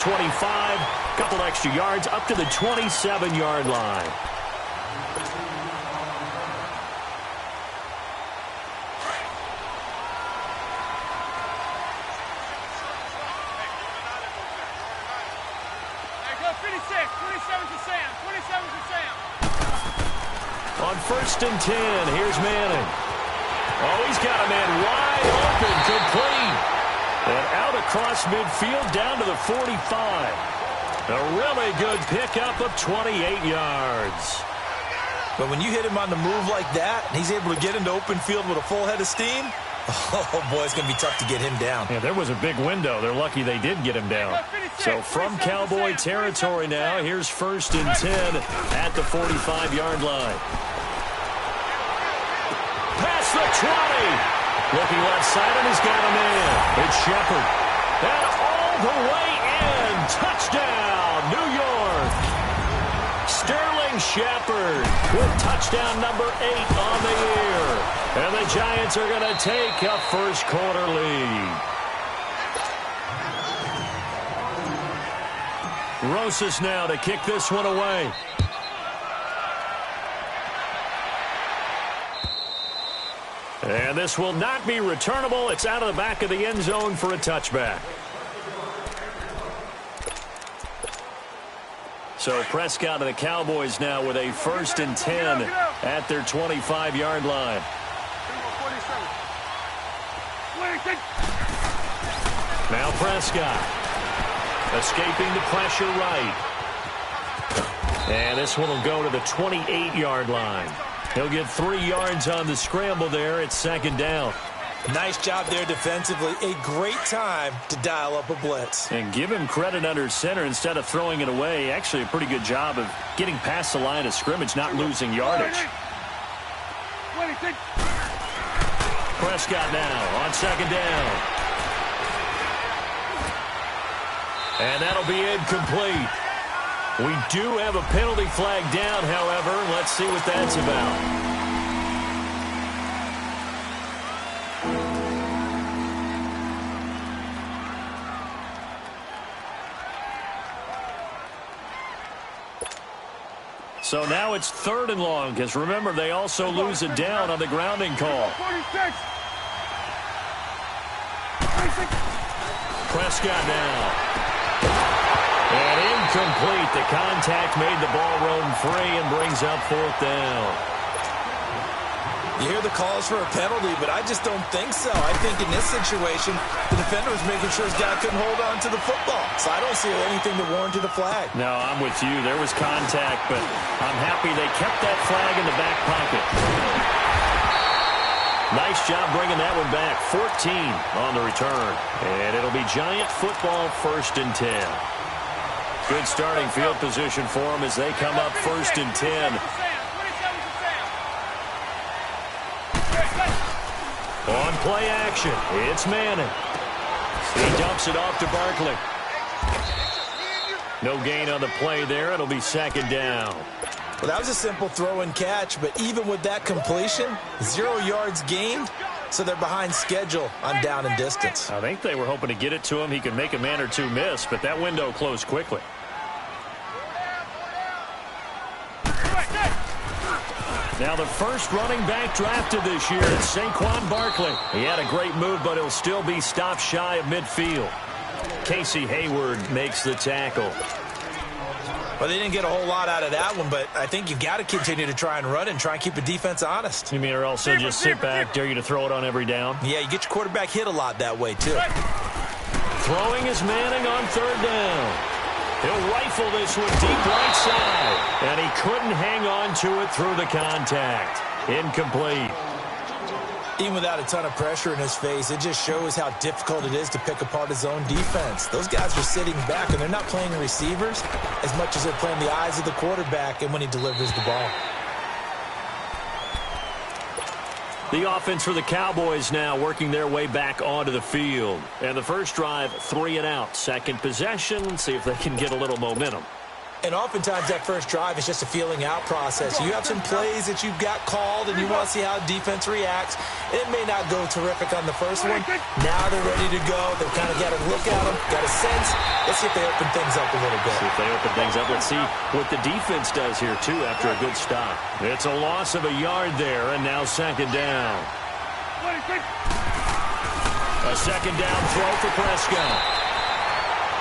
25. Couple extra yards up to the 27-yard line. On 1st and 10, here's Manning. Oh, he's got a man wide open, complete. And out across midfield down to the 45. A really good pickup of 28 yards. But when you hit him on the move like that, and he's able to get into open field with a full head of steam, oh, boy, it's going to be tough to get him down. Yeah, there was a big window. They're lucky they did get him down. So from Cowboy territory now, here's 1st and 10 at the 45-yard line. Past the 20. Looking left side, and he's got a man. It's Shepard. And all the way in. Touchdown, New York. Sterling Shepard with touchdown number 8 on the year. And the Giants are going to take a first-quarter lead. Rosas now to kick this one away. And this will not be returnable. It's out of the back of the end zone for a touchback. So Prescott and the Cowboys now with a 1st and 10 at their 25-yard line. Now Prescott escaping the pressure right. And this one will go to the 28-yard line. He'll get 3 yards on the scramble there. It's 2nd down. Nice job there defensively. A great time to dial up a blitz. And give him credit under center instead of throwing it away. Actually, a pretty good job of getting past the line of scrimmage, not losing yardage. Prescott now on 2nd down. And that'll be incomplete. We do have a penalty flag down, however. Let's see what that's about. So now it's 3rd and long, because remember, they also lose it down on the grounding call. Prescott now. And incomplete. The contact made the ball roam free and brings up 4th down. You hear the calls for a penalty, but I just don't think so. I think in this situation, the defender was making sure his guy couldn't hold on to the football. So I don't see anything to warrant a flag. No, I'm with you. There was contact, but I'm happy they kept that flag in the back pocket. Nice job bringing that one back. 14 on the return. And it'll be Giant football 1st and 10. Good starting field position for them as they come up 1st and 10. On play action, it's Manning. He dumps it off to Barkley. No gain on the play there. It'll be 2nd down. Well, that was a simple throw and catch, but even with that completion, 0 yards gained, so they're behind schedule on down and distance. I think they were hoping to get it to him. He could make a man or two miss, but that window closed quickly. Now the first running back drafted this year is Saquon Barkley. He had a great move, but he'll still be stopped shy of midfield. Casey Hayward makes the tackle. Well, they didn't get a whole lot out of that one, but I think you've got to continue to try and run and try and keep the defense honest. You mean or also just sit back, dare you to throw it on every down? Yeah, you get your quarterback hit a lot that way, too. Throwing is Manning on 3rd down. He'll rifle this one deep right side. And he couldn't hang on to it through the contact. Incomplete. Even without a ton of pressure in his face, it just shows how difficult it is to pick apart his own defense. Those guys are sitting back, and they're not playing receivers as much as they're playing the eyes of the quarterback and when he delivers the ball. The offense for the Cowboys now working their way back onto the field. And the first drive, 3 and out. Second possession, see if they can get a little momentum. And oftentimes that first drive is just a feeling out process. You have some plays that you've got called and you want to see how defense reacts. It may not go terrific on the first one. Now they're ready to go. They've kind of got a look at them, got a sense. Let's see if they open things up a little bit. See if they open things up. Let's see what the defense does here, too, after a good stop. It's a loss of a yard there, and now second down. A second down throw for Prescott.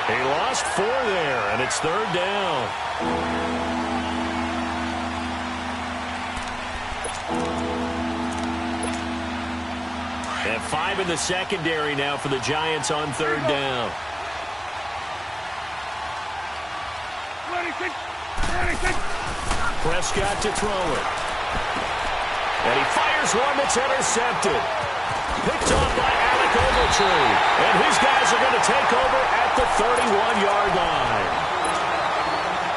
He lost 4 there, and it's third down. And 5 in the secondary now for the Giants on third down. Prescott to throw it. And he fires one that's intercepted. Picked off by Alec Ogletree. And his guys are going to take over at the 31-yard line.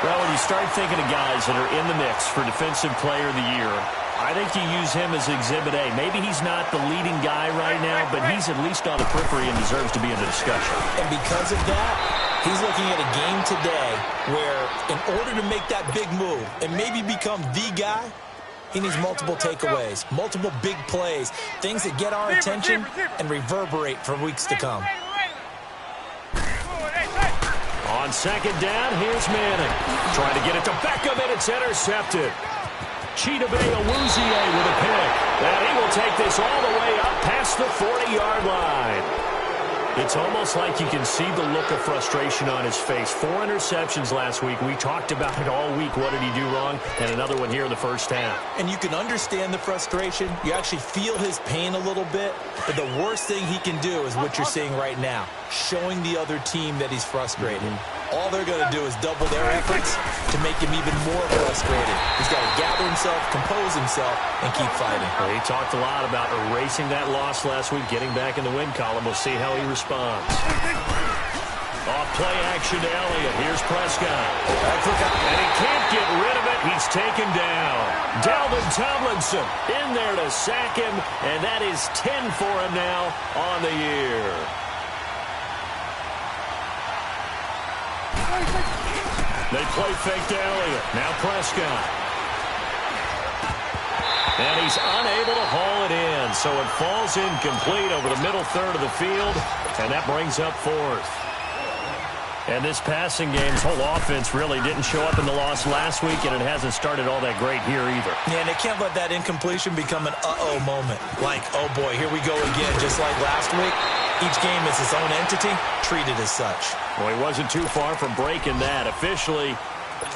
Well, when you start thinking of guys that are in the mix for Defensive Player of the Year, I think you use him as Exhibit A. Maybe he's not the leading guy right now, but he's at least on the periphery and deserves to be in the discussion. And because of that, he's looking at a game today where in order to make that big move and maybe become the guy, he needs multiple takeaways, multiple big plays, things that get our attention and reverberate for weeks to come. On second down, here's Manning. Trying to get it to Beckham, and it's intercepted. Chidobe Awuzie with a pick. And he will take this all the way up past the 40-yard line. It's almost like you can see the look of frustration on his face. 4 interceptions last week. We talked about it all week. What did he do wrong? And another one here in the first half. And you can understand the frustration. You actually feel his pain a little bit. But the worst thing he can do is what you're seeing right now, showing the other team that he's frustrated. All they're going to do is double their efforts to make him even more frustrated. He's got to gather himself, compose himself, and keep fighting. Well, he talked a lot about erasing that loss last week, getting back in the win column. We'll see how he responds. Off play action to Elliott. Here's Prescott. And he can't get rid of it. He's taken down. Dalvin Tomlinson in there to sack him, and that is 10 for him now on the year. They play fake to Elliott. Now Prescott. And he's unable to haul it in. So it falls incomplete over the middle third of the field. And that brings up 4th. And this passing game's whole offense really didn't show up in the loss last week, and it hasn't started all that great here either. Yeah, and they can't let that incompletion become an uh-oh moment. Like, oh boy, here we go again, just like last week. Each game is its own entity, treated as such. Well, he wasn't too far from breaking that. Officially,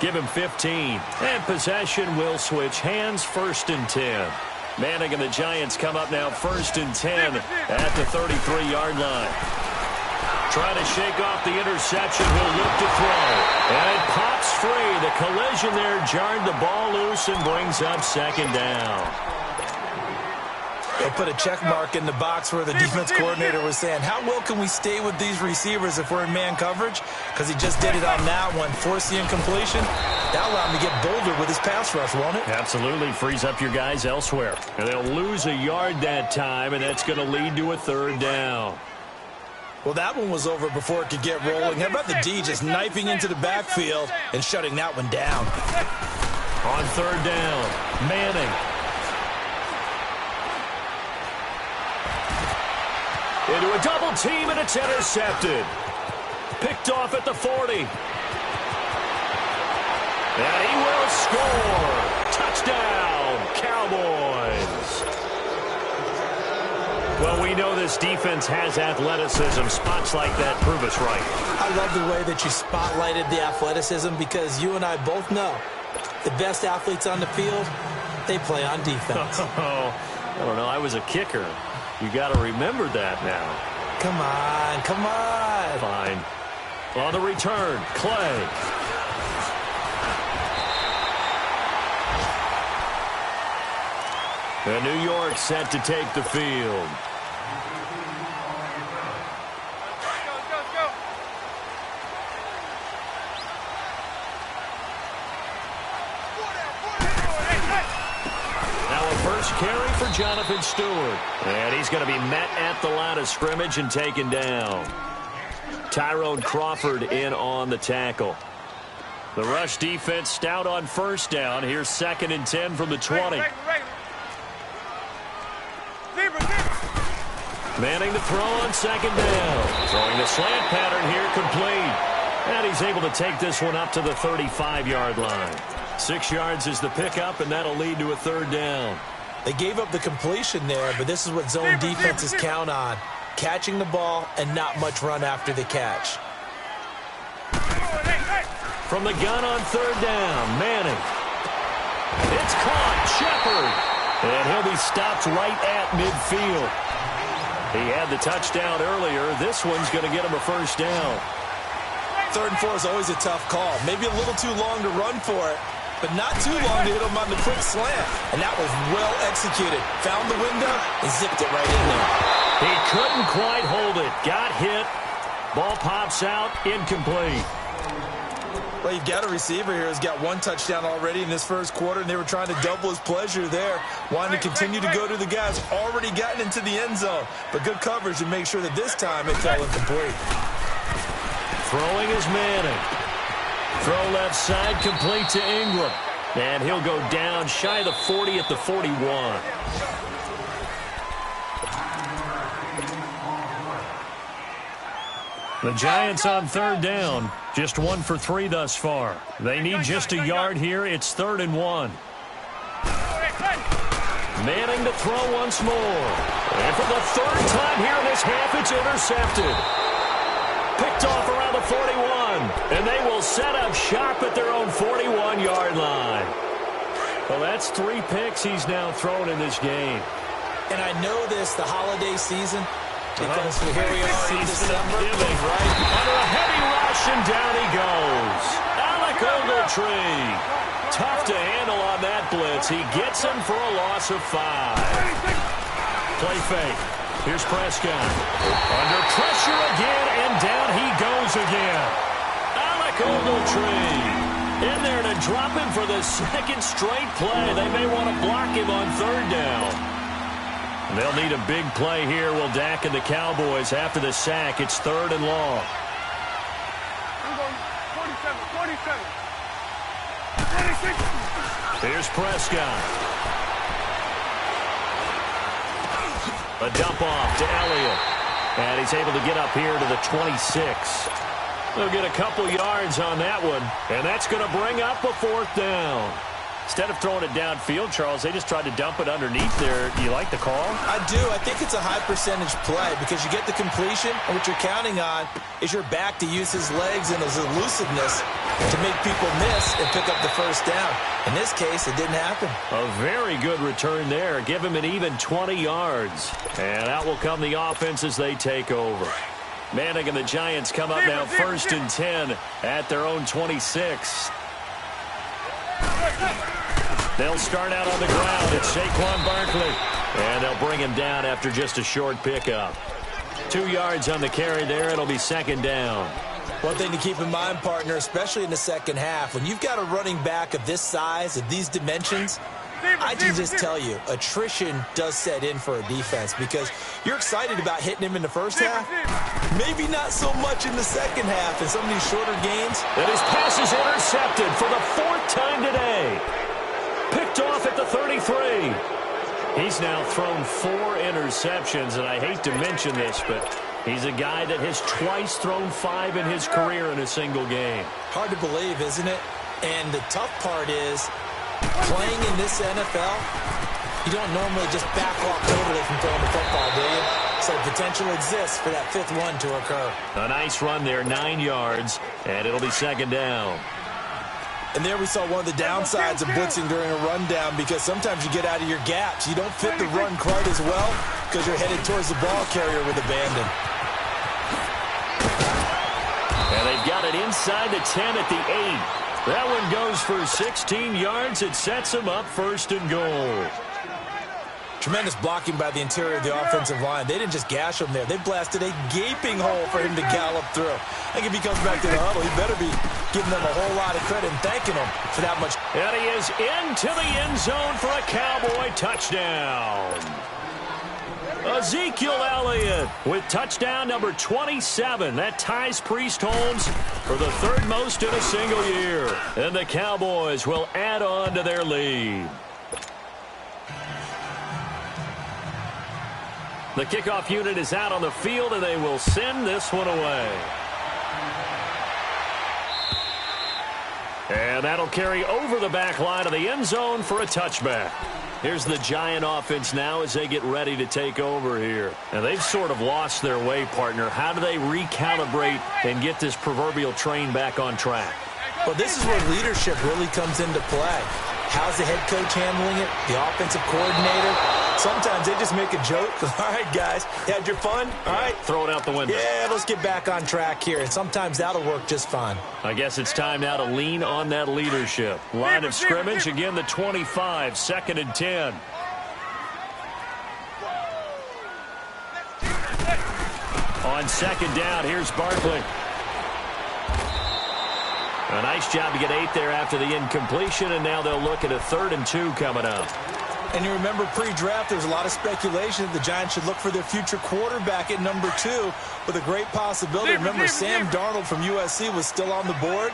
give him 15. And possession will switch hands, 1st and 10. Manning and the Giants come up now 1st and 10 at the 33-yard line. Trying to shake off the interception. He'll look to throw. And it pops free. The collision there jarred the ball loose and brings up second down. They'll put a check mark in the box where the defense coordinator was saying, how well can we stay with these receivers if we're in man coverage? Because he just did it on that one, forced the incompletion. That'll allow him to get bolder with his pass rush, won't it? Absolutely. Frees up your guys elsewhere. And they'll lose a yard that time, and that's going to lead to a 3rd down. Well, that one was over before it could get rolling. How about the D just knifing into the backfield and shutting that one down? On 3rd down, Manning. Into a double team, and it's intercepted. Picked off at the 40. And he will score. Touchdown, Cowboys. Well, we know this defense has athleticism. Spots like that prove us right. I love the way that you spotlighted the athleticism because you and I both know the best athletes on the field, they play on defense. Oh, I don't know. I was a kicker. You got to remember that now. Come on, come on. Fine. On the return, Clay. And New York set to take the field. Carry for Jonathan Stewart. And he's going to be met at the line of scrimmage and taken down. Tyrone Crawford in on the tackle. The rush defense stout on first down. Here's 2nd and 10 from the 20. Manning to throw on 2nd down. Throwing the slant pattern here, complete. And he's able to take this one up to the 35-yard line. 6 yards is the pickup, and that'll lead to a 3rd down. They gave up the completion there, but this is what zone defenses count on. Catching the ball and not much run after the catch. From the gun on 3rd down, Manning. It's caught, Shepard. And he'll be stopped right at midfield. He had the touchdown earlier. This one's going to get him a 1st down. 3rd and 4 is always a tough call. Maybe a little too long to run for it, but not too long to hit him on the quick slant. And that was well executed. Found the window and zipped it right in there. He couldn't quite hold it. Got hit. Ball pops out. Incomplete. Well, you've got a receiver here who's got 1 touchdown already in this 1st quarter, and they were trying to double his pleasure there. Wanting to continue to go to the guys already gotten into the end zone. But good coverage to make sure that this time it fell incomplete. Throwing is Manning. Throw left side, complete to Ingram. And he'll go down shy of the 40 at the 41. The Giants on 3rd down. Just 1 for 3 thus far. They need just a yard here. It's 3rd and 1. Manning to throw once more. And for the 3rd time here in this half, it's intercepted. Picked off around the 41. And they will set up shop at their own 41-yard line. Well, that's 3 picks he's now thrown in this game. And I know this, the holiday season, because here we are in December. Giving, right? Under a heavy rush, and down he goes. Alec Ogletree. Tough to handle on that blitz. He gets him for a loss of 5. Play fake. Here's Prescott. Under pressure again, and down he goes again. Alec Ogletree in there to drop him for the 2nd straight play. They may want to block him on 3rd down. They'll need a big play here. Will Dak and the Cowboys after the sack. It's 3rd and long. Here's Prescott. A dump off to Elliott. And he's able to get up here to the 26. They'll get a couple yards on that one. And that's going to bring up a 4th down. Instead of throwing it downfield, Charles, they just tried to dump it underneath there. Do you like the call? I do. I think it's a high percentage play because you get the completion, and what you're counting on is your back to use his legs and his elusiveness to make people miss and pick up the 1st down. In this case, it didn't happen. A very good return there. Give him an even 20 yards. And out will come the offense as they take over. Manning and the Giants come up now 1st and 10 at their own 26. They'll start out on the ground. It's Saquon Barkley. And they'll bring him down after just a short pickup. 2 yards on the carry there. It'll be 2nd down. One thing to keep in mind, partner, especially in the second half, when you've got a running back of this size, of these dimensions, I can just tell you, attrition does set in for a defense because you're excited about hitting him in the first half. Maybe not so much in the second half in some of these shorter games. And his pass is intercepted for the 4th time today. Picked off at the 33. He's now thrown 4 interceptions, and I hate to mention this, but he's a guy that has twice thrown 5 in his career in a single game. Hard to believe, isn't it? And the tough part is, playing in this NFL, you don't normally just back off totally from throwing the football, do you? So potential exists for that 5th one to occur. A nice run there, 9 yards, and it'll be 2nd down. And there we saw one of the downsides of blitzing during a rundown because sometimes you get out of your gaps. You don't fit the run quite as well because you're headed towards the ball carrier with abandon. And they've got it inside the 10 at the 8. That one goes for 16 yards. It sets them up 1st and goal. Tremendous blocking by the interior of the offensive line. They didn't just gash him there. They blasted a gaping hole for him to gallop through. I think if he comes back to the huddle, he better be giving them a whole lot of credit and thanking them for that much. And he is into the end zone for a Cowboy touchdown. Ezekiel Elliott with touchdown number 27. That ties Priest Holmes for the third most in a single year. And the Cowboys will add on to their lead. The kickoff unit is out on the field, and they will send this one away. And that'll carry over the back line of the end zone for a touchback. Here's the Giant offense now as they get ready to take over here. And they've sort of lost their way, partner. How do they recalibrate and get this proverbial train back on track? Well, this is where leadership really comes into play. How's the head coach handling it? The offensive coordinator? Sometimes they just make a joke. All right, guys, you had your fun? All right. Throw it out the window. Yeah, let's get back on track here. And sometimes that'll work just fine. I guess it's time now to lean on that leadership. Line of scrimmage, again the 25, 2nd and 10. On 2nd down, here's Barkley. A nice job to get 8 there after the incompletion, and now they'll look at a 3rd and 2 coming up. And you remember pre-draft, there was a lot of speculation that the Giants should look for their future quarterback at number 2 with a great possibility. Remember, Sam Darnold from USC was still on the board,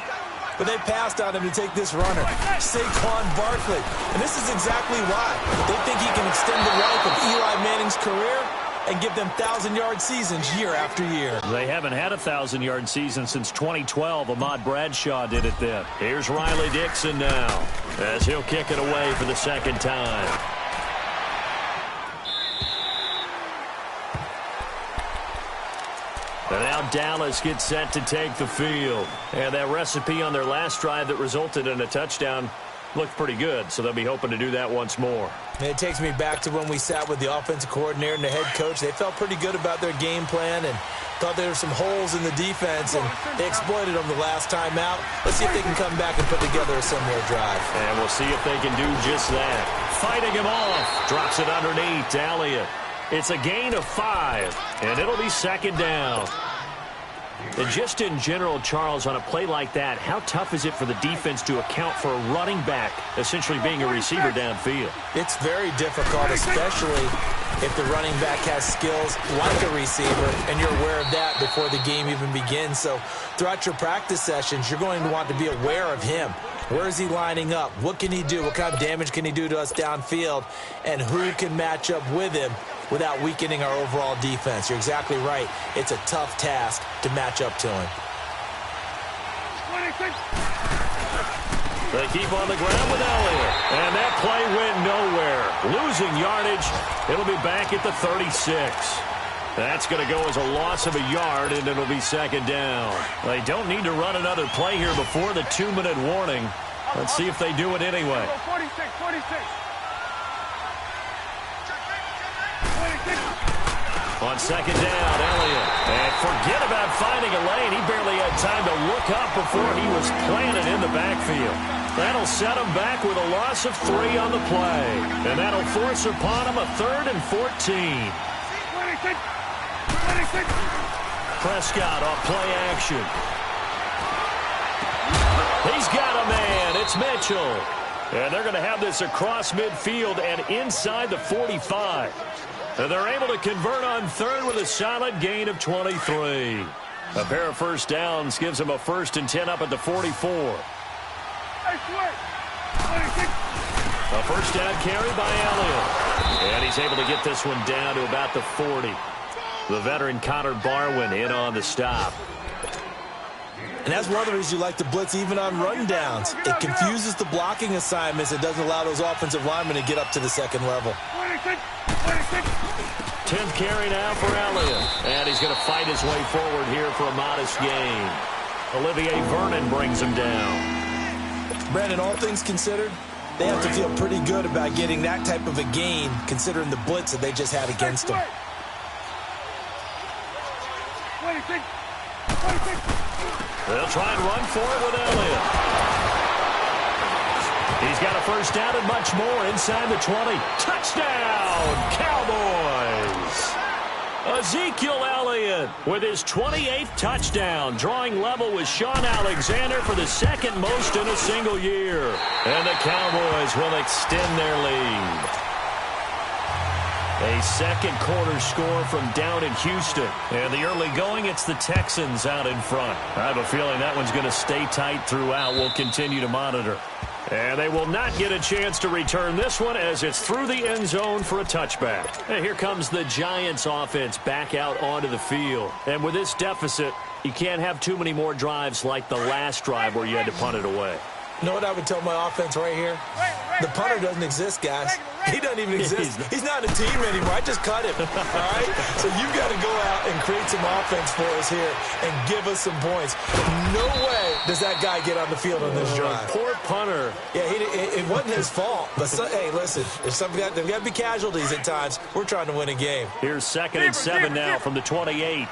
but they passed on him to take this runner, Saquon Barkley. And this is exactly why. They think he can extend the life of Eli Manning's career and give them 1,000-yard seasons year after year. They haven't had a 1,000-yard season since 2012. Ahmad Bradshaw did it then. Here's Riley Dixon now as he'll kick it away for the 2nd time. And now Dallas gets set to take the field. And that recipe on their last drive that resulted in a touchdown looked pretty good, so they'll be hoping to do that once more. And it takes me back to when we sat with the offensive coordinator and the head coach. They felt pretty good about their game plan and thought there were some holes in the defense, and they exploited them the last time out. Let's see if they can come back and put together a similar drive. And we'll see if they can do just that. Fighting him off. Drops it underneath to Elliott. It's a gain of 5, and it'll be 2nd down. And just in general, Charles, on a play like that, how tough is it for the defense to account for a running back essentially being a receiver downfield? It's very difficult, especially if the running back has skills like a receiver, and you're aware of that before the game even begins. So throughout your practice sessions, you're going to want to be aware of him. Where is he lining up? What can he do? What kind of damage can he do to us downfield? And who can match up with him without weakening our overall defense? You're exactly right. It's a tough task to match up to him. They keep on the ground with Elliott. And that play went nowhere. Losing yardage. It'll be back at the 36. That's going to go as a loss of a yard, and it'll be 2nd down. They don't need to run another play here before the 2-minute warning. Let's see if they do it anyway. 46. On 2nd down, Elliott. And forget about finding a lane. He barely had time to look up before he was planted in the backfield. That'll set him back with a loss of 3 on the play. And that'll force upon him a 3rd and 14. 26. Prescott off play action. He's got a man. It's Mitchell. And they're going to have this across midfield and inside the 45. And they're able to convert on 3rd with a solid gain of 23. A pair of first downs gives them a 1st and 10 up at the 44. A first down carry by Elliott. And he's able to get this one down to about the 40. The veteran Connor Barwin in on the stop. And that's one of the reasons you like to blitz even on rundowns. It confuses the blocking assignments. It doesn't allow those offensive linemen to get up to the 2nd level. 10th carry now for Elliott. And he's going to fight his way forward here for a modest gain. Olivier Vernon brings him down. Brandon, all things considered, they have to feel pretty good about getting that type of a gain considering the blitz that they just had against them. They'll try and run for it with Elliott. He's got a first down and much more inside the 20. Touchdown, Cowboys! Ezekiel Elliott with his 28th touchdown, drawing level with Sean Alexander for the 2nd most in a single year. And the Cowboys will extend their lead. A second quarter score from down in Houston. And the early going, it's the Texans out in front. I have a feeling that one's going to stay tight throughout. We'll continue to monitor. And they will not get a chance to return this one as it's through the end zone for a touchback. And here comes the Giants offense back out onto the field. And with this deficit, you can't have too many more drives like the last drive where you had to punt it away. You know what I would tell my offense right here? The punter doesn't exist, guys. He doesn't even exist. He's not a team anymore. I just cut him, all right? So you've got to go out and create some offense for us here and give us some points. No way does that guy get on the field on this drive. Poor punter. Yeah, it wasn't his fault. But, hey, listen, there's got to be casualties at times. We're trying to win a game. Here's 2nd and 7 now from the 28.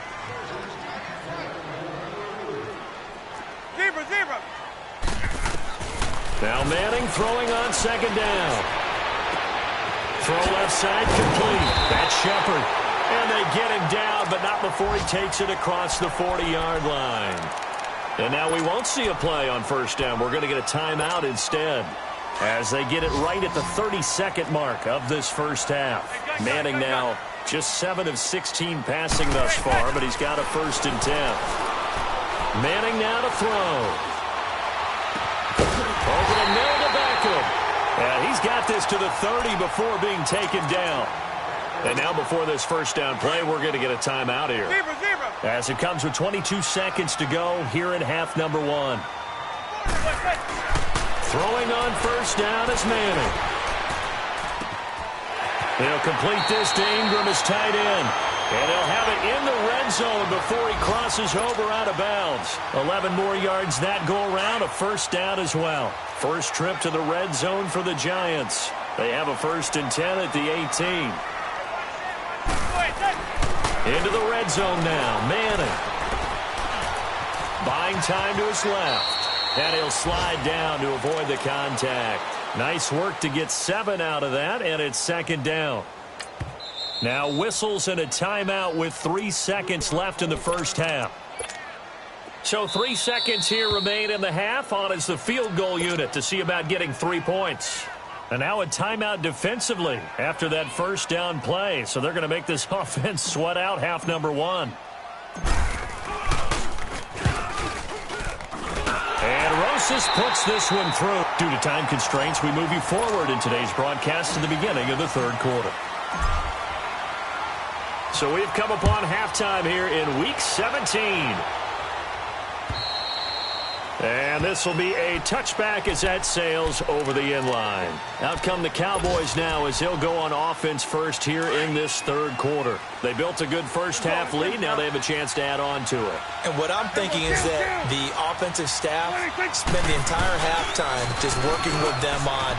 Now Manning throwing on 2nd down. Throw left side complete. That's Shepard. And they get him down, but not before he takes it across the 40-yard line. And now we won't see a play on 1st down. We're going to get a timeout instead as they get it right at the 32nd mark of this first half. Manning now just 7 of 16 passing thus far, but he's got a 1st and 10. Manning now to throw. Over to Mill to Beckham. And he's got this to the 30 before being taken down. And now before this 1st down play, we're going to get a timeout here. As it comes with 22 seconds to go here in half number 1. Throwing on 1st down is Manning. He'll complete this to Ingram as tight end. And he'll have it in the red zone before he crosses over out of bounds. 11 more yards that go around, a 1st down as well. First trip to the red zone for the Giants. They have a 1st and 10 at the 18. Into the red zone now, Manning. Buying time to his left. And he'll slide down to avoid the contact. Nice work to get 7 out of that, and it's 2nd down. Now whistles and a timeout with 3 seconds left in the first half. So 3 seconds here remain in the half. On is the field goal unit to see about getting 3 points. And now a timeout defensively after that 1st down play. So they're going to make this offense sweat out half number 1. And Rosas puts this one through. Due to time constraints, we move you forward in today's broadcast to the beginning of the 3rd quarter. So we've come upon halftime here in Week 17. And this will be a touchback as that sails over the end line. Out come the Cowboys now as they'll go on offense first here in this 3rd quarter. They built a good first half lead. Now they have a chance to add on to it. And what I'm thinking is that the offensive staff spend the entire halftime just working with them on,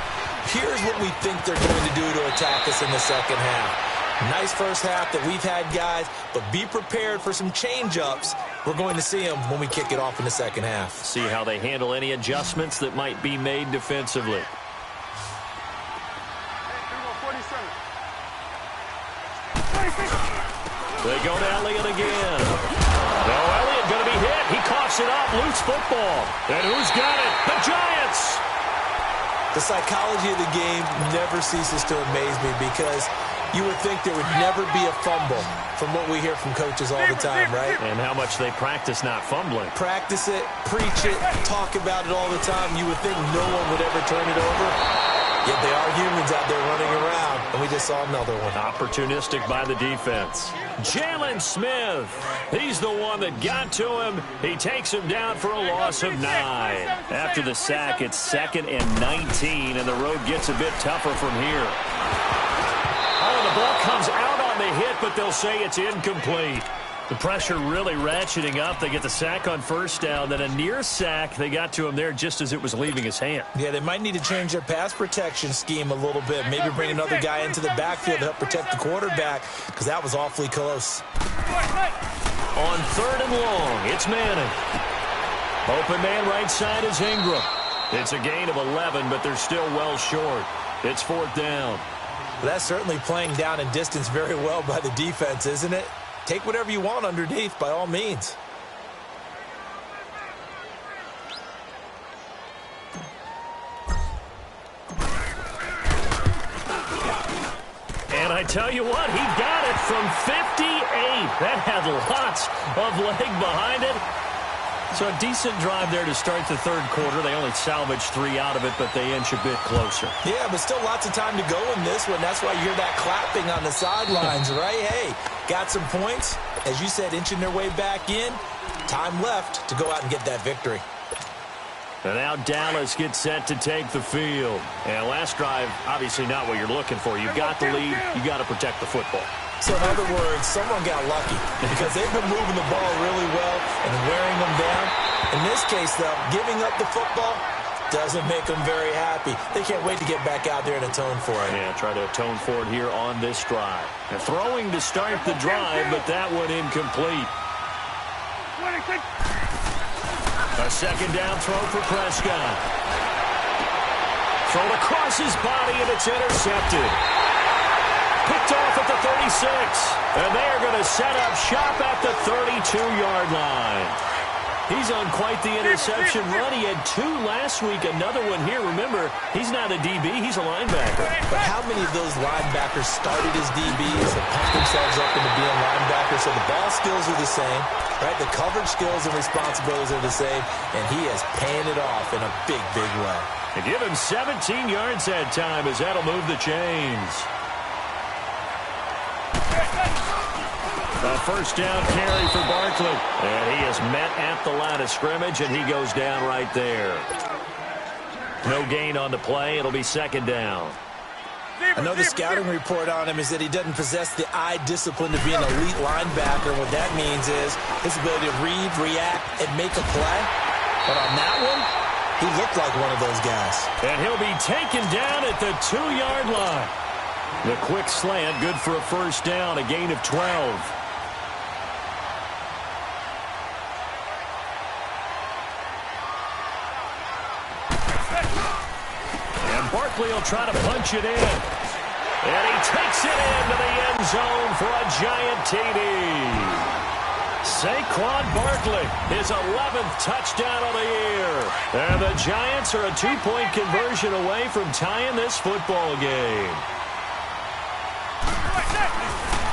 here's what we think they're going to do to attack us in the 2nd half. Nice first half that we've had, guys, but be prepared for some change-ups. We're going to see them when we kick it off in the 2nd half. See how they handle any adjustments that might be made defensively. They go to Elliott again. No, Elliott going to be hit. He coughs it up. Loose football. And who's got it? The Giants! The psychology of the game never ceases to amaze me because you would think there would never be a fumble from what we hear from coaches all the time, right? And how much they practice not fumbling. Practice it, preach it, talk about it all the time. You would think no one would ever turn it over. Yet they are humans out there running around, and we just saw another one. Opportunistic by the defense. Jalen Smith, he's the one that got to him. He takes him down for a loss of 9. After the sack, it's 2nd and 19, and the road gets a bit tougher from here. Oh, the ball comes out on the hit, but they'll say it's incomplete. The pressure really ratcheting up. They get the sack on 1st down, then a near sack. They got to him there just as it was leaving his hand. Yeah, they might need to change their pass protection scheme a little bit. Maybe bring another guy into the backfield to help protect the quarterback, because that was awfully close. On 3rd and long, it's Manning. Open man right side is Ingram. It's a gain of 11, but they're still well short. It's 4th down. That's certainly playing down and distance very well by the defense, isn't it? Take whatever you want underneath, by all means. And I tell you what, he got it from 58. That had lots of leg behind it. So a decent drive there to start the third quarter. They only salvaged 3 out of it, but they inch a bit closer. Yeah, but still lots of time to go in this one. That's why you hear that clapping on the sidelines, right? Hey, got some points. As you said, inching their way back in. Time left to go out and get that victory. And now Dallas gets set to take the field. And last drive, obviously not what you're looking for. You got the lead. You got to protect the football. So in other words, someone got lucky because they've been moving the ball really well and wearing them down. In this case, though, giving up the football doesn't make them very happy. They can't wait to get back out there and atone for it. Yeah, try to atone for it here on this drive. And throwing to start the drive, but that one incomplete. A second down throw for Prescott. Thrown across his body, and it's intercepted. Picked off at the 36. And they are going to set up shop at the 32-yard line. He's on quite the interception run. He had 2 last week, another one here. Remember, he's not a DB, he's a linebacker. But how many of those linebackers started as DBs and pumped themselves up into being linebackers? So the ball skills are the same, right? The coverage skills and responsibilities are the same, and he is paying it off in a big, big way. And give him 17 yards that time, as that'll move the chains. A first down carry for Barkley. And he is met at the line of scrimmage, and he goes down right there. No gain on the play. It'll be second down. I know the scouting report on him is that he doesn't possess the eye discipline to be an elite linebacker. What that means is his ability to read, react, and make a play. But on that one, he looked like one of those guys. And he'll be taken down at the 2-yard line. The quick slant, good for a first down, a gain of 12. Barkley will try to punch it in. And he takes it into the end zone for a giant TD. Saquon Barkley, his 11th touchdown of the year. And the Giants are a 2-point conversion away from tying this football game.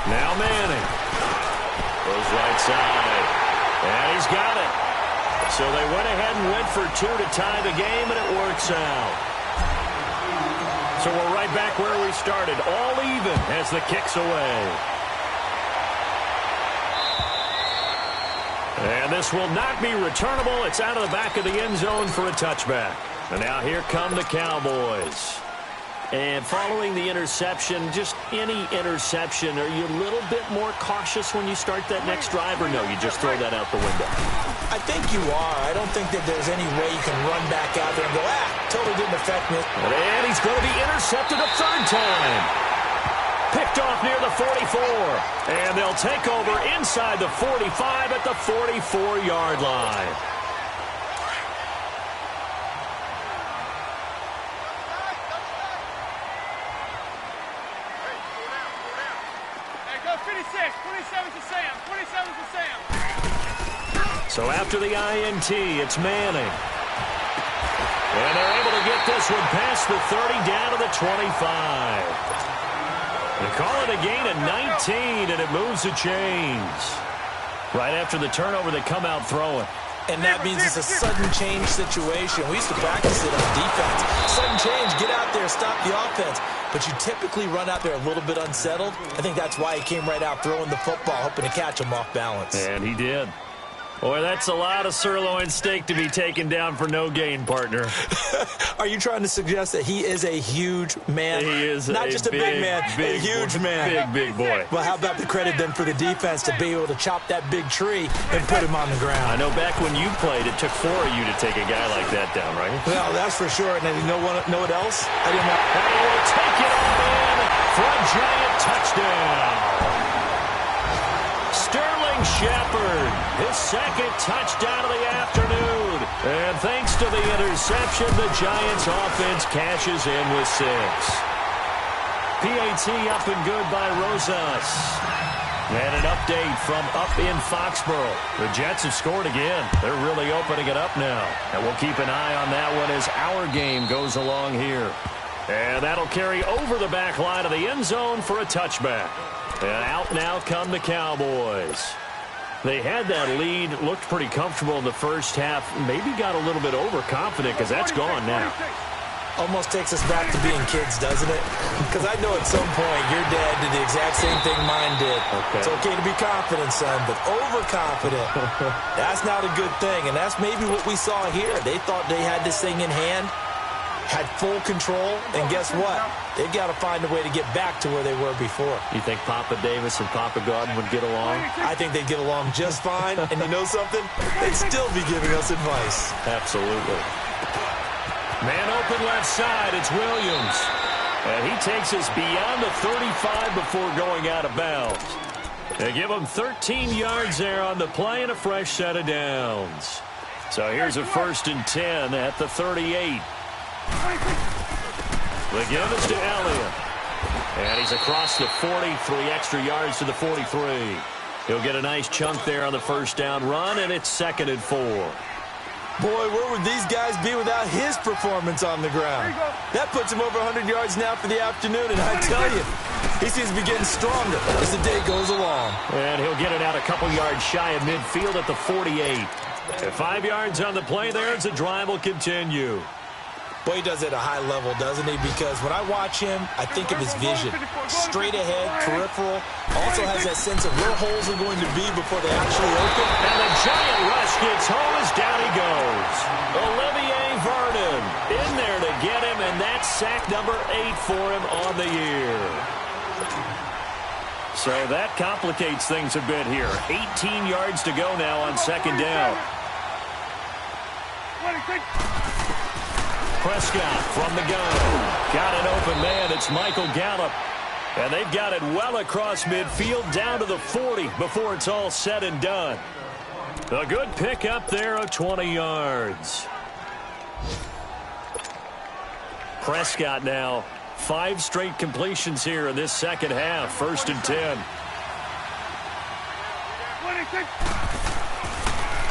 Now Manning. Goes right side. And he's got it. So they went ahead and went for 2 to tie the game, and it works out. So we're right back where we started, all even as the kick's away. And this will not be returnable. It's out of the back of the end zone for a touchback. And now here come the Cowboys. And following the interception, just any interception, are you a little bit more cautious when you start that next drive, or no, you just throw that out the window? I think you are. I don't think that there's any way you can run back out there and go, totally didn't affect me. And he's going to be intercepted a third time. Picked off near the 44. And they'll take over inside the 45 at the 44-yard line. So after the INT, it's Manning. And they're able to get this one past the 30 down to the 25. They call it a gain of 19, and it moves the chains. Right after the turnover, they come out throwing. And that means it's a sudden change situation. We used to practice it on defense. Sudden change, get out there, stop the offense. But you typically run out there a little bit unsettled. I think that's why he came right out throwing the football, hoping to catch him off balance. And he did. Boy, that's a lot of sirloin steak to be taken down for no gain, partner. Are you trying to suggest that he is a huge man? He is not just a big man, a huge man. Big boy. Well, how about the credit then for the defense to be able to chop that big tree and put him on the ground? I know back when you played, it took 4 of you to take a guy like that down, right? Well, that's for sure. And then you know what else? I didn't know. And he will take it all in for a giant touchdown. Sterling Shepard, his second touchdown of the afternoon. And thanks to the interception, the Giants offense cashes in with 6. PAT up and good by Rosas. And an update from up in Foxborough. The Jets have scored again. They're really opening it up now. And we'll keep an eye on that one as our game goes along here. And that'll carry over the back line of the end zone for a touchback. And out now come the Cowboys. They had that lead, looked pretty comfortable in the first half, maybe got a little bit overconfident because that's gone now. Almost takes us back to being kids, doesn't it? Because I know at some point your dad did the exact same thing mine did. Okay. It's okay to be confident, son, but overconfident, that's not a good thing. And that's maybe what we saw here. They thought they had this thing in hand, had full control, and guess what? They've got to find a way to get back to where they were before. You think Papa Davis and Papa Gordon would get along? I think they'd get along just fine. And you know something? They'd still be giving us advice. Absolutely. Man open left side, it's Williams. And he takes us beyond the 35 before going out of bounds. They give him 13 yards there on the play and a fresh set of downs. So here's a 1st and 10 at the 38. The give is to Elliott. And he's across the 40, 3 extra yards to the 43. He'll get a nice chunk there on the first down run, and it's 2nd and 4. Boy, where would these guys be without his performance on the ground? That puts him over 100 yards now for the afternoon, and I tell you, he seems to be getting stronger as the day goes along. And he'll get it out a couple yards shy of midfield at the 48. At 5 yards on the play there, as the drive will continue. Boy, he does it at a high level, doesn't he? Because when I watch him, I think of his vision. Straight ahead, peripheral. Also has that sense of where holes are going to be before they actually open. And the giant rush gets home as down he goes. Olivier Vernon in there to get him, and that's sack number 8 for him on the year. So that complicates things a bit here. 18 yards to go now on 2nd down. Prescott from the gun. Got an open man. It's Michael Gallup. And they've got it well across midfield down to the 40 before it's all said and done. A good pick up there of 20 yards. Prescott now 5 straight completions here in this second half. 1st and 10.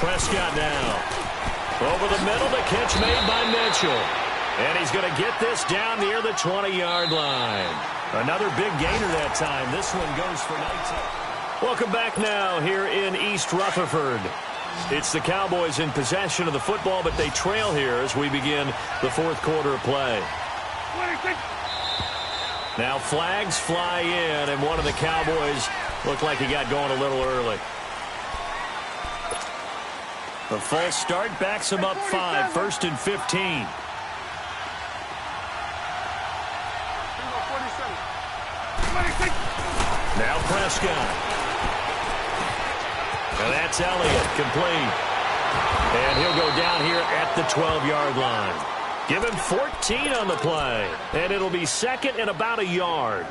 Prescott now. Over the middle, the catch made by Mitchell. And he's going to get this down near the 20-yard line. Another big gainer that time. This one goes for 19. Welcome back now here in East Rutherford. It's the Cowboys in possession of the football, but they trail here as we begin the 4th quarter of play. Now flags fly in, and one of the Cowboys looked like he got going a little early. The false start backs him up 5, 1st and 15. Now Prescott. And that's Elliott, complete. And he'll go down here at the 12-yard line. Give him 14 on the play. And it'll be 2nd and about a yard.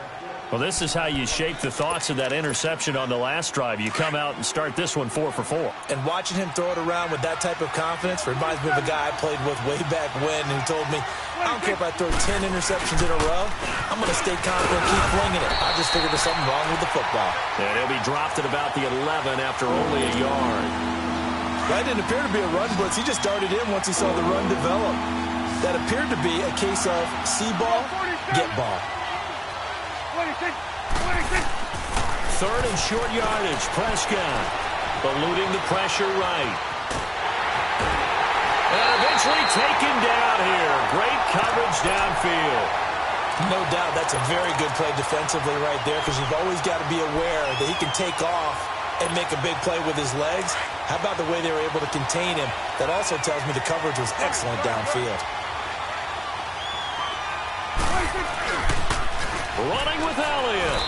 Well, this is how you shape the thoughts of that interception on the last drive. You come out and start this one 4 for 4. And watching him throw it around with that type of confidence reminds me of a guy I played with way back when who told me, I don't care if I throw 10 interceptions in a row. I'm going to stay confident and keep flinging it. I just figured there's something wrong with the football. And he'll be dropped at about the 11 after only a yard. That didn't appear to be a run blitz. He just darted in once he saw the run develop. That appeared to be a case of see ball, get ball. 3rd and short yardage. Prescott eluding the pressure right. And eventually taken down here. Great coverage downfield. No doubt that's a very good play defensively right there, because you've always got to be aware that he can take off and make a big play with his legs. How about the way they were able to contain him? That also tells me the coverage was excellent downfield. Running with Elliott.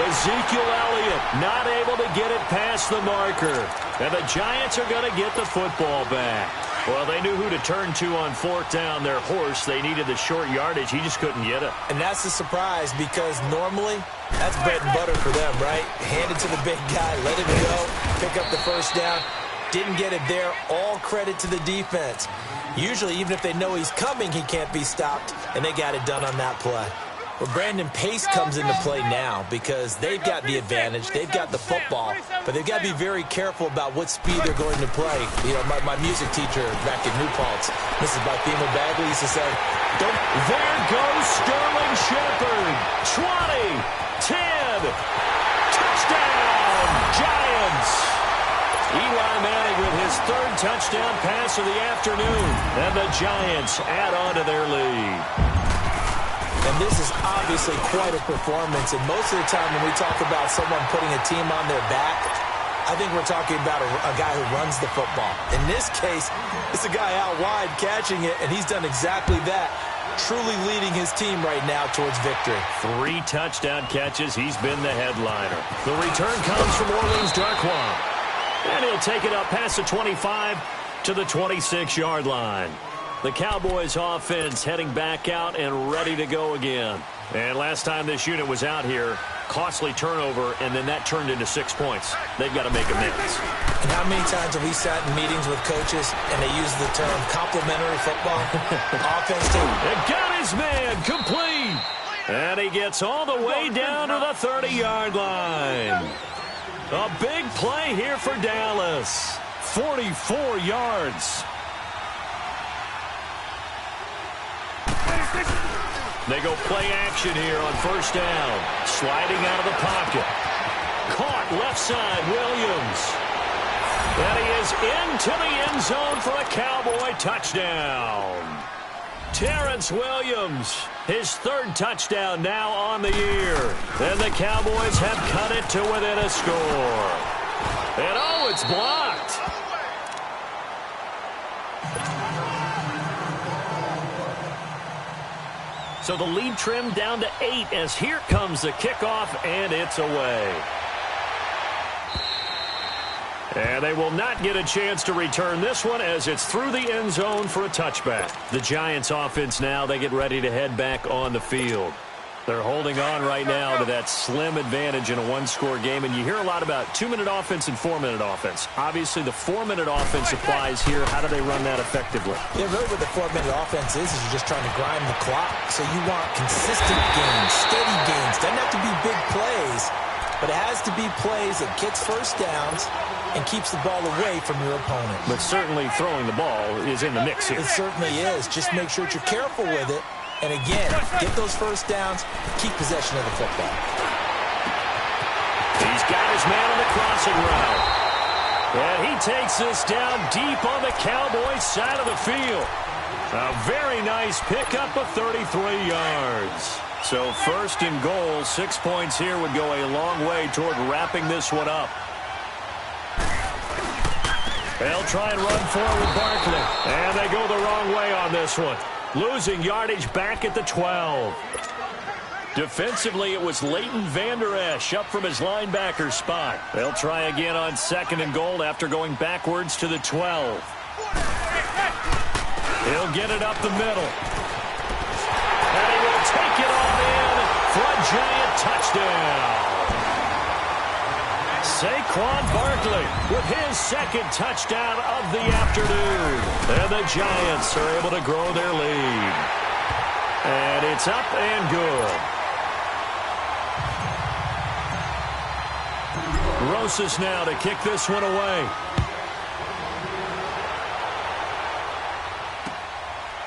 Ezekiel Elliott not able to get it past the marker. And the Giants are going to get the football back. Well, they knew who to turn to on 4th down. Their horse, they needed the short yardage. He just couldn't get it. And that's the surprise, because normally that's bread and butter for them, right? Hand it to the big guy, let him go, pick up the first down. Didn't get it there. All credit to the defense. Usually, even if they know he's coming, he can't be stopped, and they got it done on that play. Well, Brandon, pace comes into play now because they've got the advantage. They've got the football, but they've got to be very careful about what speed they're going to play. You know, my music teacher back in New Paltz, Mrs. Barthema Bagley, used to say, don't... There goes Sterling Shepard. 20, 10, touchdown, Giants. Eli Manning with his third touchdown pass of the afternoon, and the Giants add on to their lead. And this is obviously quite a performance. And most of the time when we talk about someone putting a team on their back, I think we're talking about a guy who runs the football. In this case, it's a guy out wide catching it, and he's done exactly that, truly leading his team right now towards victory. 3 touchdown catches. He's been the headliner. The return comes from Orleans Darkwa. And he'll take it up past the 25 to the 26-yard line. The Cowboys offense heading back out and ready to go again. And last time this unit was out here, costly turnover, and then that turned into 6 points. They've got to make amends. And how many times have we sat in meetings with coaches and they use the term complementary football? Offense team. It got his man complete. And he gets all the way down to the 30-yard line. A big play here for Dallas. 44 yards. They go play action here on first down. Sliding out of the pocket. Caught left side, Williams. And he is into the end zone for a Cowboy touchdown. Terrence Williams, his third touchdown now on the year. And the Cowboys have cut it to within a score. And oh, it's blocked. So the lead trimmed down to 8 as here comes the kickoff, and it's away. And they will not get a chance to return this one as it's through the end zone for a touchback. The Giants offense now, they get ready to head back on the field. They're holding on right now to that slim advantage in a one-score game, and you hear a lot about 2-minute offense and 4-minute offense. Obviously, the 4-minute offense applies here. How do they run that effectively? Yeah, really what the 4-minute offense is you're just trying to grind the clock. So you want consistent gains, steady gains. Doesn't have to be big plays, but it has to be plays that gets first downs and keeps the ball away from your opponent. But certainly throwing the ball is in the mix here. It certainly is. Just make sure that you're careful with it. And again, get those first downs, keep possession of the football. He's got his man on the crossing route. And he takes this down deep on the Cowboys side of the field. A very nice pickup of 33 yards. So first and goal, 6 points here would go a long way toward wrapping this one up. They'll try and run forward with Barkley. And they go the wrong way on this one. Losing yardage back at the 12. Defensively, it was Leighton Vander Esch up from his linebacker spot. They'll try again on second and goal after going backwards to the 12. He'll get it up the middle. And he will take it on in for a Giant touchdown. Saquon Barkley with his second touchdown of the afternoon. And the Giants are able to grow their lead. And it's up and good. Rosas now to kick this one away.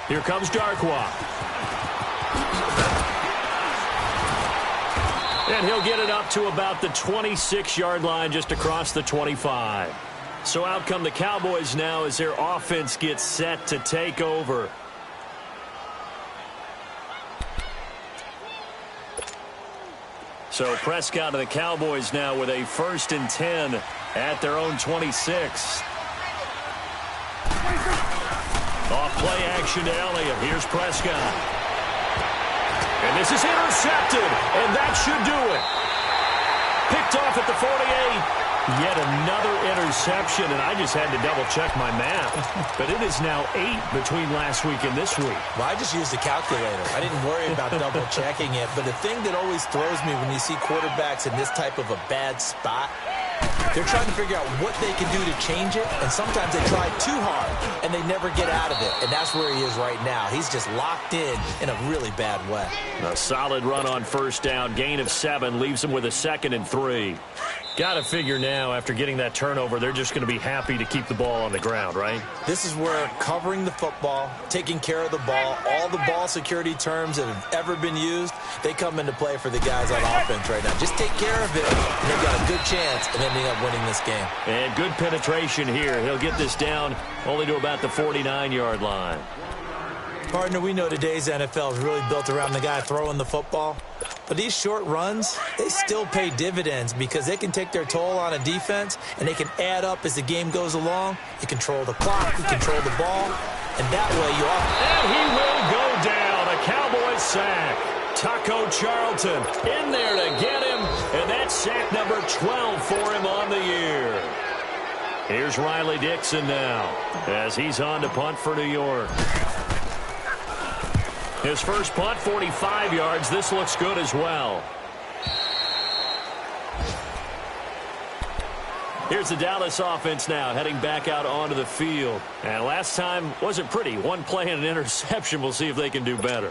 Here comes Darkwa. And he'll get it up to about the 26-yard line just across the 25. So out come the Cowboys now as their offense gets set to take over. So Prescott of the Cowboys now with a 1st and 10 at their own 26. Off play action to Elliott. Here's Prescott. And this is intercepted, and that should do it. Picked off at the 48. Yet another interception, and I just had to double-check my math. But it is now 8 between last week and this week. Well, I just used a calculator. I didn't worry about double-checking it. But the thing that always throws me when you see quarterbacks in this type of a bad spot They're trying to figure out what they can do to change it, and sometimes they try too hard, and they never get out of it, and that's where he is right now. He's just locked in a really bad way. A solid run on first down. Gain of 7 leaves him with a 2nd and 3. Got to figure now, after getting that turnover, they're just going to be happy to keep the ball on the ground, right? This is where covering the football, taking care of the ball, all the ball security terms that have ever been used, they come into play for the guys on offense right now. Just take care of it, and they've got a good chance of ending up winning this game. And good penetration here. He'll get this down only to about the 49-yard line. Partner, we know today's NFL is really built around the guy throwing the football. But these short runs, they still pay dividends because they can take their toll on a defense, and they can add up as the game goes along. You control the clock, you control the ball, and that way you often... And he will go down. A Cowboys sack. Taco Charlton in there to get him, and that's sack number 12 for him on the year. Here's Riley Dixon now as he's on to punt for New York. His first punt, 45 yards. This looks good as well. Here's the Dallas offense now, heading back out onto the field. And last time wasn't pretty. One play and an interception. We'll see if they can do better.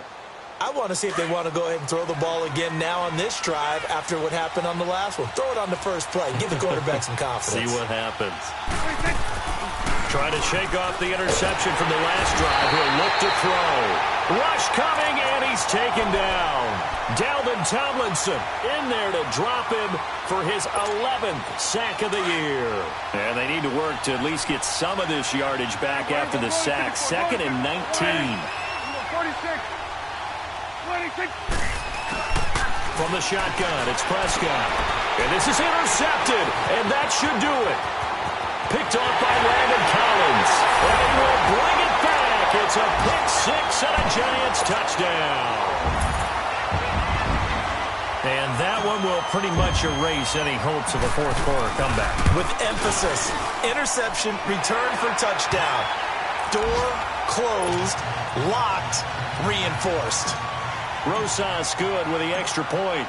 I want to see if they want to go ahead and throw the ball again now on this drive after what happened on the last one. Throw it on the first play. Give the quarterback some confidence. See what happens. Trying to shake off the interception from the last drive. He'll look to throw. Rush coming, and he's taken down. Dalvin Tomlinson in there to drop him for his 11th sack of the year. And they need to work to at least get some of this yardage back after the sack. 2nd and 19. 26. From the shotgun, it's Prescott. And this is intercepted, and that should do it. Picked off by Landon Collins. And he will bring it back. It's a pick 6 and a Giants touchdown. And that one will pretty much erase any hopes of a fourth quarter comeback. With emphasis, interception, return for touchdown. Door closed, locked, reinforced. Rosas good with the extra point.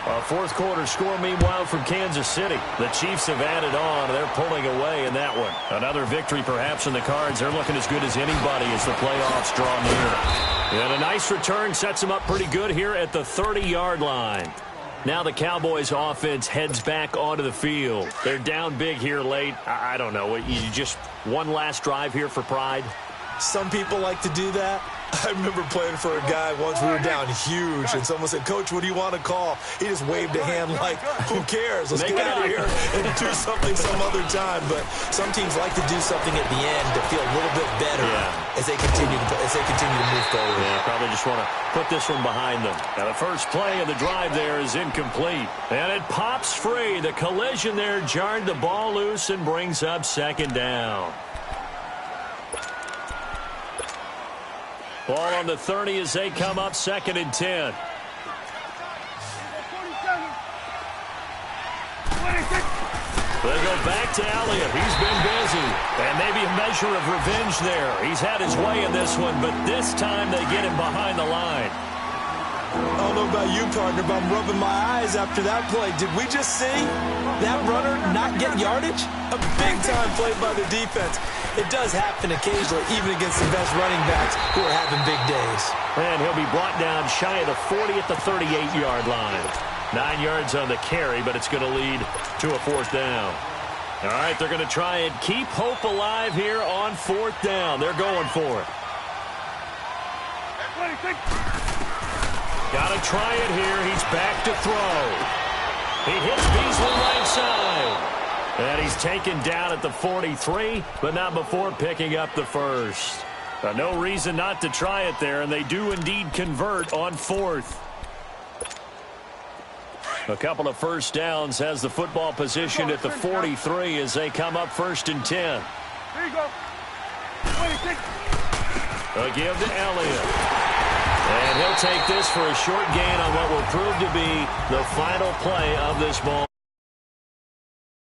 A fourth quarter score, meanwhile, from Kansas City. The Chiefs have added on. They're pulling away in that one. Another victory perhaps in the cards. They're looking as good as anybody as the playoffs draw near. And a nice return sets them up pretty good here at the 30-yard line. Now the Cowboys offense heads back onto the field. They're down big here late. I don't know. You just one last drive here for pride? Some people like to do that. I remember playing for a guy once. We were down huge, and someone said, "Coach, what do you want to call?" He just waved a hand like, "Who cares? Let's get out of here and do something some other time." But some teams like to do something at the end to feel a little bit better as they continue to move forward. Yeah, probably just want to put this one behind them. Now the first play of the drive there is incomplete, and it pops free. The collision there jarred the ball loose and brings up 2nd down. Ball on the 30 as they come up 2nd and 10. They'll go back to Elliott. He's been busy. And maybe a measure of revenge there. He's had his way in this one, but this time they get him behind the line. I don't know about you, partner, but I'm rubbing my eyes after that play. Did we just see that runner not get yardage? A big-time play by the defense. It does happen occasionally, even against the best running backs who are having big days. And he'll be brought down shy of the 40 at the 38-yard line. 9 yards on the carry, but it's going to lead to a 4th down. All right, they're going to try and keep hope alive here on 4th down. They're going for it. 26. Got to try it here. He's back to throw. He hits Beasley right side. And he's taken down at the 43, but not before picking up the first. No reason not to try it there, and they do indeed convert on 4th. A couple of first downs has the football positioned at the 43 as they come up 1st and 10. Here you go. 26. A give to Elliott. And he'll take this for a short gain on what will prove to be the final play of this ball.